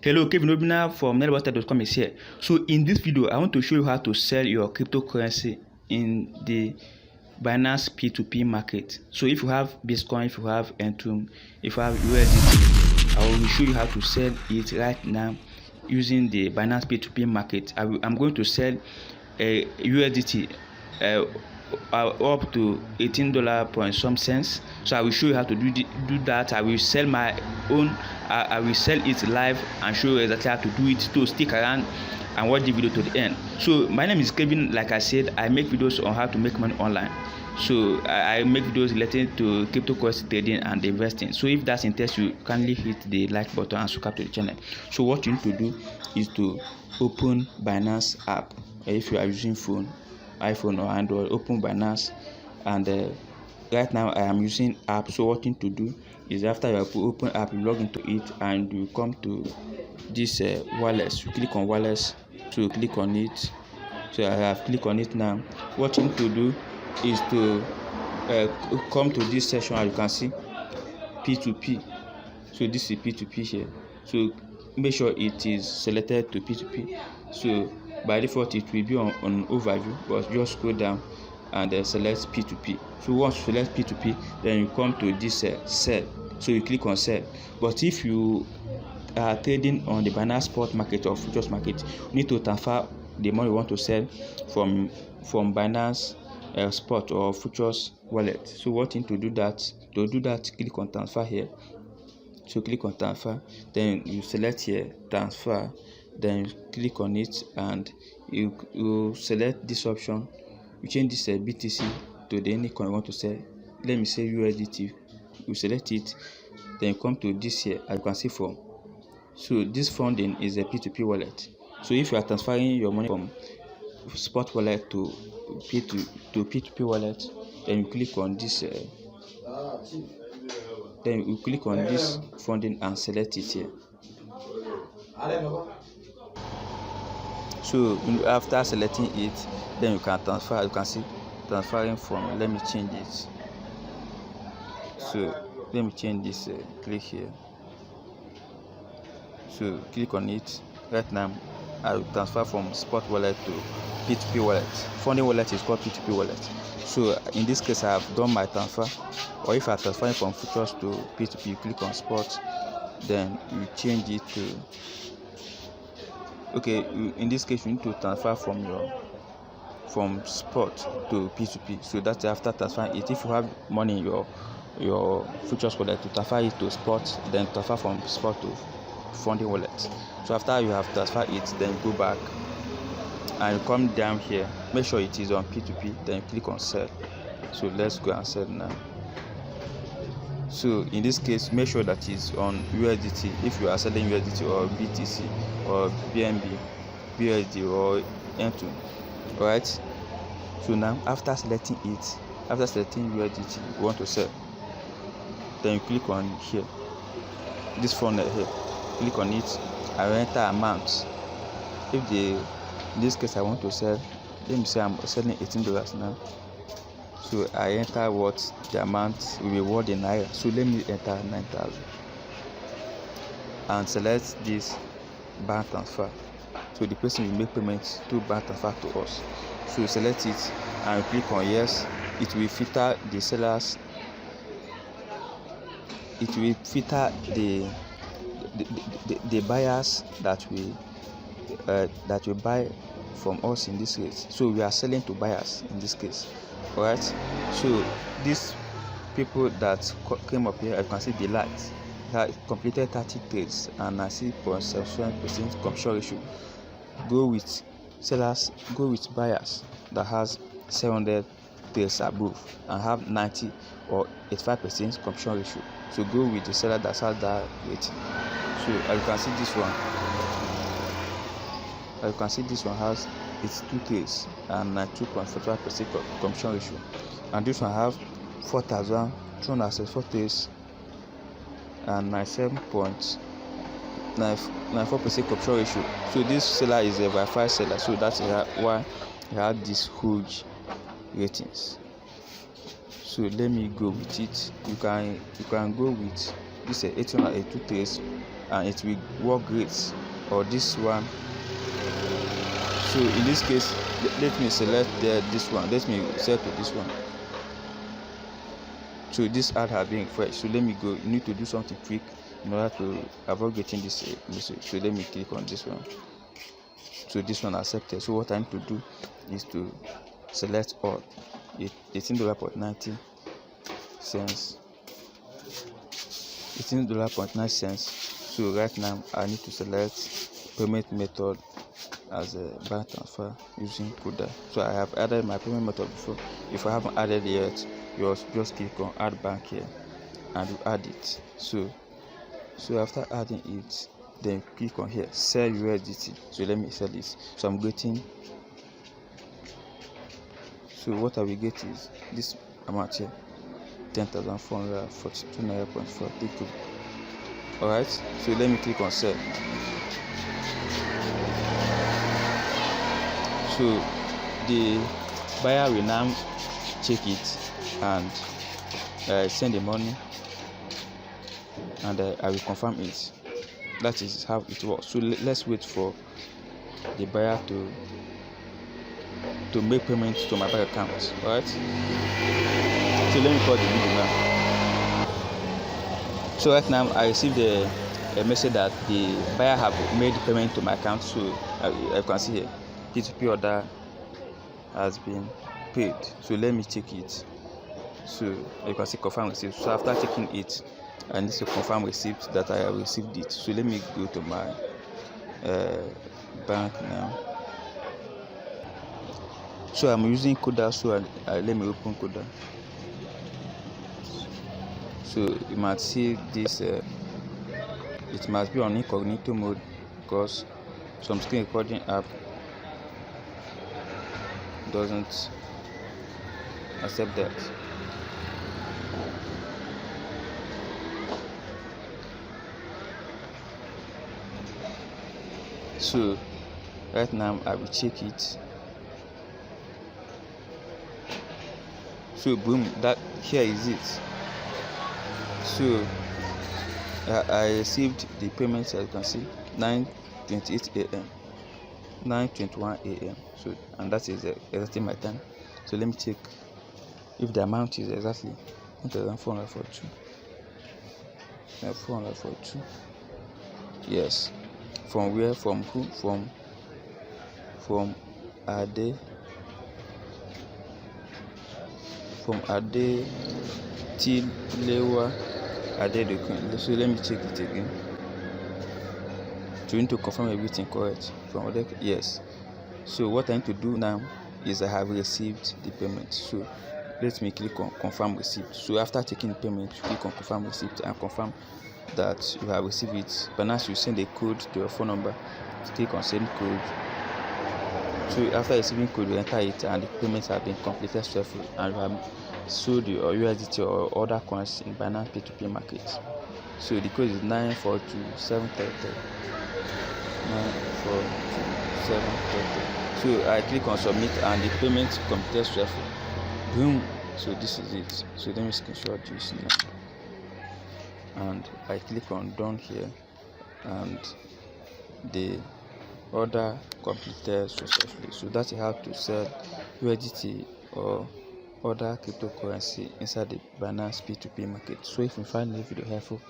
Hello, Kevin Obina from netwater.com is here. So in this video, I want to show you how to sell your cryptocurrency in the Binance P2P market. So if you have Bitcoin, if you have Ethereum, if you have USDT, I will show you how to sell it right now using the Binance P2P market. I'm going to sell a USDT up to $18 point some cents. So I will show you how to do that. I will sell my own. I will sell it live and show you exactly how to do it. So stick around and watch the video to the end. So my name is Kevin. Like I said, I make videos on how to make money online. So I make videos related to cryptocurrency trading and investing. So if that's interest you, kindly hit the like button and subscribe to the channel. So what you need to do is to open Binance app. If you are using iPhone or Android, open Binance, and right now I am using app. So what you need to do is after you open app, you log into it and you come to this wallets. You click on wallets. So you click on it. So I have clicked on it now. What you need to do is to come to this section, as you can see, P2P. So this is P2P here. So make sure it is selected to P2P. So by default it will be on overview, but just scroll down and select P2P. So once you select P2P, then you come to this sell. So you click on sell. But if you are trading on the Binance spot market or futures market, you need to transfer the money you want to sell from Binance spot or futures wallet. So what you need to do that, click on transfer here. So click on transfer, then you select here transfer, then you click on it and you select this option. You change this BTC to the any coin you want to sell. Let me say USDT. You select it, then you come to this here, as you can see from. So this funding is a P2P wallet. So if you are transferring your money from spot wallet to P2P wallet, then you click on this then you click on this funding and select it here. So after selecting it, then you can transfer. You can see transferring from, let me change it. So let me change this, click here. So click on it. Right now I will transfer from spot wallet to P2P wallet. Funding wallet is called P2P wallet. So in this case I have done my transfer. Or if I transfer from futures to P2P, you click on spot, then you change it to, okay, in this case you need to transfer from spot to P2P. So that's after transferring it. If you have money in your futures wallet, to transfer it to spot, then transfer from spot to funding wallet. So after you have transferred it, then go back and you come down here, make sure it is on P2P, then you click on sell. So let's go and sell now. So in this case, make sure that it's on USDT if you are selling USDT or BTC or BNB, BUSD or N2. Alright. So now after selecting USDT you want to sell, then you click on here, this funnel here. Click on it and enter amount. In this case I want to sell, let me say I'm selling $18 now. So I enter what the amount will be worth in naira. So let me enter 9,000 and select this bank transfer. So the person will make payment to bank transfer to us. So select it and click on yes. It will filter the sellers. It will filter the buyers that will buy from us in this case. So we are selling to buyers in this case. Alright. So these people that came up here, I can see the lights completed 30 trades and I see 0.77% completion ratio. Go with sellers, go with buyers that has 700 trades above and have 90 or 85% completion ratio. So go with the seller that has that rating. So as you can see this one, has it's 2 trades and 92.45% completion ratio, and this one have 4,264 trades and 97.94% completion ratio. So this seller is a verified seller, so that's why he had these huge ratings. So let me go with it. You can go with this 882 trades and it will work great, or this one. So in this case, let me select this one. Let me set to this one. So this ad has been refreshed. So let me go. You need to do something quick in order to avoid getting this message. So let me click on this one. So this one accepted. So what I need to do is to select all. $18.90. $18.90. So right now I need to select payment method as a bank transfer using Kuda. So I have added my payment method before. If I haven't added yet, you just click on add bank here and you add it. So after adding it, then click on here sell USDT. So let me sell this. So I'm getting, so what I will get is this amount here, 10,442 naira.43. Alright, so let me click on sell. So the buyer will now check it and send the money, and I will confirm it. That is how it works. So let's wait for the buyer to make payment to my bank account. Alright, so let me pause the video now. So right now I received a message that the buyer have made payment to my account. So I can see here P2P order has been paid. So let me check it. So you can see confirm receipt. So after checking it, I need to confirm receipt that I have received it. So let me go to my bank now. So I'm using Kuda. So let me open Kuda. So you might see this. It must be on incognito mode because some screen recording app doesn't accept that. So right now I will check it. So boom, that here is it. So I received the payments, as you can see, 9:28 a.m. 9:21 a.m. So, and that is exactly my time. So let me check if the amount is exactly 1,442. 442. Yes. From where? From who? From Ade. From Ade Tilewa Ade. So let me check it again. So you need to confirm everything correct from Ade. Yes. So what I need to do now is I have received the payment. So let me click on confirm receipt. So after taking the payment, you click on confirm receipt and confirm that you have received it. But now you send a code to your phone number. Click on send code. So after receiving code, you enter it and the payments have been completed successfully, and you have sold your USDT or other coins in Binance P2P market. So the code is 942733. 942733. So I click on submit and the payment completed successfully. Boom. So this is it. So let me screenshot this now. And I click on done here, and the order completed successfully. So that's how to sell USDT or other cryptocurrency inside the Binance P2P market. So if you find this video helpful,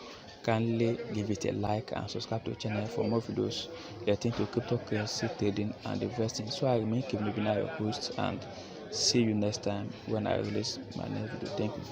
kindly give it a like and subscribe to the channel for more videos relating to cryptocurrency trading and investing. So I remain Kevin, your host, and see you next time when I release my next video. Thank you.